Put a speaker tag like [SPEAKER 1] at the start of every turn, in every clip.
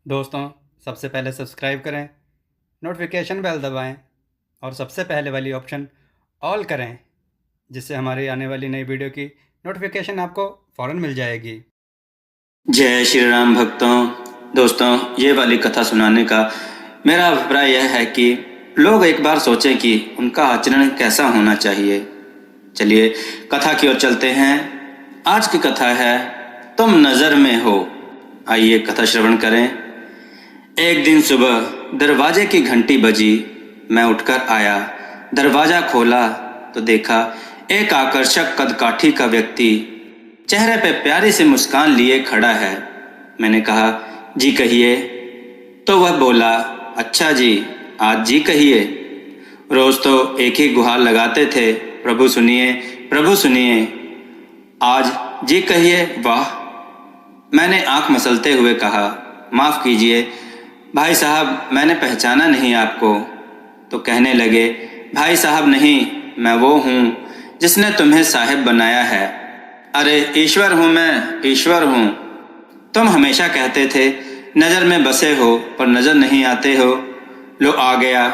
[SPEAKER 1] दोस्तों, सबसे पहले सब्सक्राइब करें, नोटिफिकेशन बेल दबाएं और सबसे पहले वाली ऑप्शन ऑल करें, जिससे हमारी आने वाली नई वीडियो की नोटिफिकेशन आपको फ़ौरन मिल जाएगी।
[SPEAKER 2] जय श्री राम भक्तों। दोस्तों, ये वाली कथा सुनाने का मेरा अभिप्राय यह है कि लोग एक बार सोचें कि उनका आचरण कैसा होना चाहिए। चलिए कथा की ओर चलते हैं। आज की कथा है तुम नजर में हो। आइए कथा श्रवण करें। एक दिन सुबह दरवाजे की घंटी बजी। मैं उठकर आया, दरवाजा खोला तो देखा एक आकर्षक कदकाठी का व्यक्ति चेहरे पे प्यारी सी मुस्कान लिए खड़ा है। मैंने कहा, जी कहिए। तो वह बोला, अच्छा जी, आज जी कहिए। रोज तो एक ही गुहार लगाते थे, प्रभु सुनिए, प्रभु सुनिए। आज जी कहिए, वाह। मैंने आंख मसलते हुए कहा, माफ कीजिए भाई साहब, मैंने पहचाना नहीं आपको। तो कहने लगे, भाई साहब नहीं, मैं वो हूँ जिसने तुम्हें साहिब बनाया है। अरे ईश्वर हूँ मैं, ईश्वर हूँ। तुम हमेशा कहते थे नज़र में बसे हो पर नज़र नहीं आते हो। लो आ गया,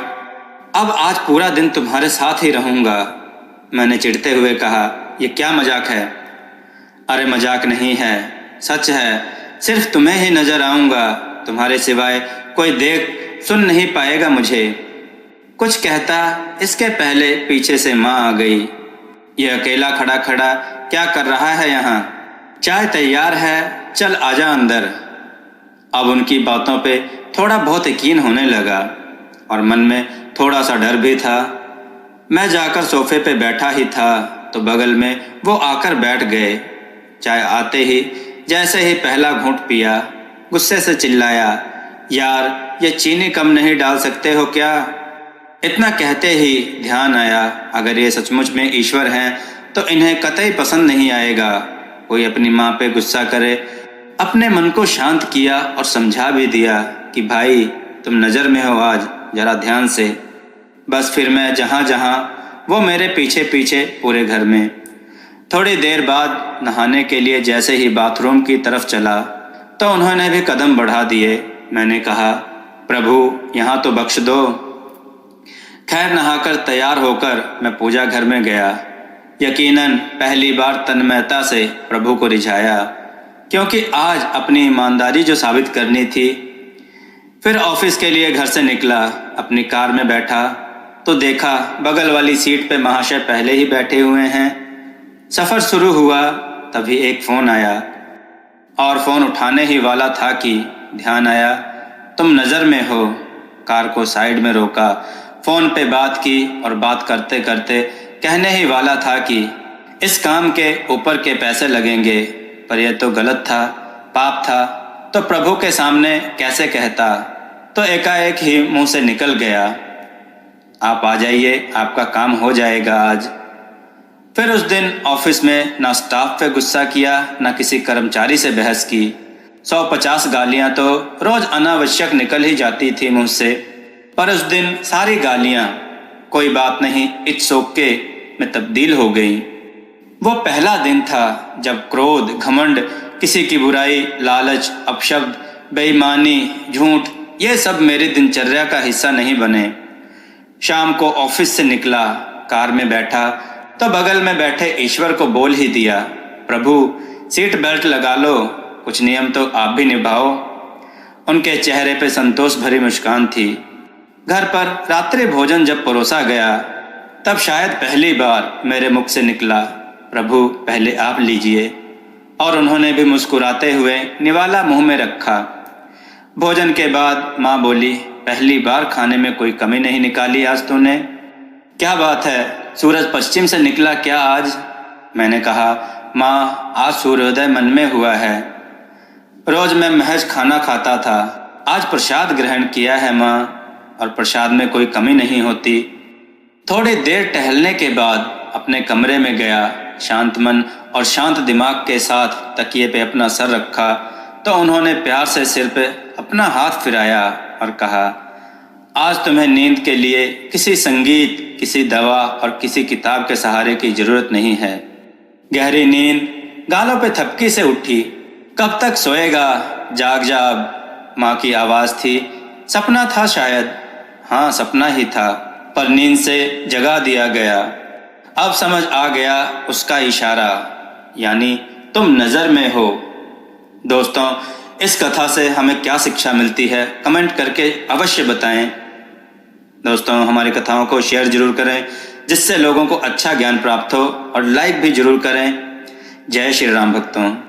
[SPEAKER 2] अब आज पूरा दिन तुम्हारे साथ ही रहूँगा। मैंने चिढ़ते हुए कहा, यह क्या मजाक है। अरे मजाक नहीं है, सच है। सिर्फ तुम्हें ही नजर आऊँगा, तुम्हारे सिवाय कोई देख सुन नहीं पाएगा मुझे। कुछ कहता इसके पहले पीछे से माँ आ गई। यह अकेला खड़ा खड़ा क्या कर रहा है यहाँ? चाय तैयार है, चल आजा अंदर। अब उनकी बातों पे थोड़ा बहुत यकीन होने लगा और मन में थोड़ा सा डर भी था। मैं जाकर सोफे पे बैठा ही था तो बगल में वो आकर बैठ गए। चाय आते ही जैसे ही पहला घूंट पिया, गुस्से से चिल्लाया, यार ये चीनी कम नहीं डाल सकते हो क्या? इतना कहते ही ध्यान आया, अगर ये सचमुच में ईश्वर हैं तो इन्हें कतई पसंद नहीं आएगा कोई अपनी माँ पे गुस्सा करे। अपने मन को शांत किया और समझा भी दिया कि भाई तुम नज़र में हो आज, जरा ध्यान से। बस फिर मैं जहाँ जहाँ, वो मेरे पीछे पीछे पूरे घर में। थोड़ी देर बाद नहाने के लिए जैसे ही बाथरूम की तरफ चला तो उन्होंने भी कदम बढ़ा दिए। मैंने कहा, प्रभु यहाँ तो बख्श दो। खैर नहाकर तैयार होकर मैं पूजा घर में गया। यकीनन पहली बार तन्मयता से प्रभु को रिझाया, क्योंकि आज अपनी ईमानदारी जो साबित करनी थी। फिर ऑफिस के लिए घर से निकला, अपनी कार में बैठा तो देखा बगल वाली सीट पे महाशय पहले ही बैठे हुए हैं। सफ़र शुरू हुआ तभी एक फ़ोन आया और फ़ोन उठाने ही वाला था कि ध्यान आया, तुम नज़र में हो। कार को साइड में रोका, फ़ोन पे बात की और बात करते करते कहने ही वाला था कि इस काम के ऊपर के पैसे लगेंगे, पर यह तो गलत था, पाप था, तो प्रभु के सामने कैसे कहता। तो एकाएक ही मुंह से निकल गया, आप आ जाइए, आपका काम हो जाएगा आज। फिर उस दिन ऑफिस में ना स्टाफ पे गुस्सा किया, ना किसी कर्मचारी से बहस की। 150 गालियां तो रोज अनावश्यक निकल ही जाती थी मुझसे, पर उस दिन सारी गालियां कोई बात नहीं, इट्स ओके में तब्दील हो गई। वो पहला दिन था जब क्रोध, घमंड, किसी की बुराई, लालच, अपशब्द, बेईमानी, झूठ, ये सब मेरी दिनचर्या का हिस्सा नहीं बने। शाम को ऑफिस से निकला, कार में बैठा तो बगल में बैठे ईश्वर को बोल ही दिया, प्रभु सीट बेल्ट लगा लो, कुछ नियम तो आप भी निभाओ। उनके चेहरे पे संतोष भरी मुस्कान थी। घर पर रात्रि भोजन जब परोसा गया तब शायद पहली बार मेरे मुख से निकला, प्रभु पहले आप लीजिए। और उन्होंने भी मुस्कुराते हुए निवाला मुंह में रखा। भोजन के बाद माँ बोली, पहली बार खाने में कोई कमी नहीं निकाली आज तूने। क्या बात है, सूरज पश्चिम से निकला क्या आज? मैंने कहा, माँ आज सूर्योदय मन में हुआ है। रोज मैं महज खाना खाता था, आज प्रसाद ग्रहण किया है माँ, और प्रसाद में कोई कमी नहीं होती। थोड़ी देर टहलने के बाद अपने कमरे में गया, शांत मन और शांत दिमाग के साथ तकिए पे अपना सर रखा तो उन्होंने प्यार से सिर पे अपना हाथ फिराया और कहा, आज तुम्हें नींद के लिए किसी संगीत, किसी दवा और किसी किताब के सहारे की जरूरत नहीं है। गहरी नींद गालों पे थपकी से उठी। कब तक सोएगा, जाग जा अब। माँ की आवाज़ थी। सपना था शायद, हाँ सपना ही था, पर नींद से जगा दिया गया। अब समझ आ गया उसका इशारा, यानी तुम नज़र में हो। दोस्तों, इस कथा से हमें क्या शिक्षा मिलती है, कमेंट करके अवश्य बताएं। दोस्तों, हमारी कथाओं को शेयर जरूर करें जिससे लोगों को अच्छा ज्ञान प्राप्त हो, और लाइक भी जरूर करें। जय श्री राम भक्तों।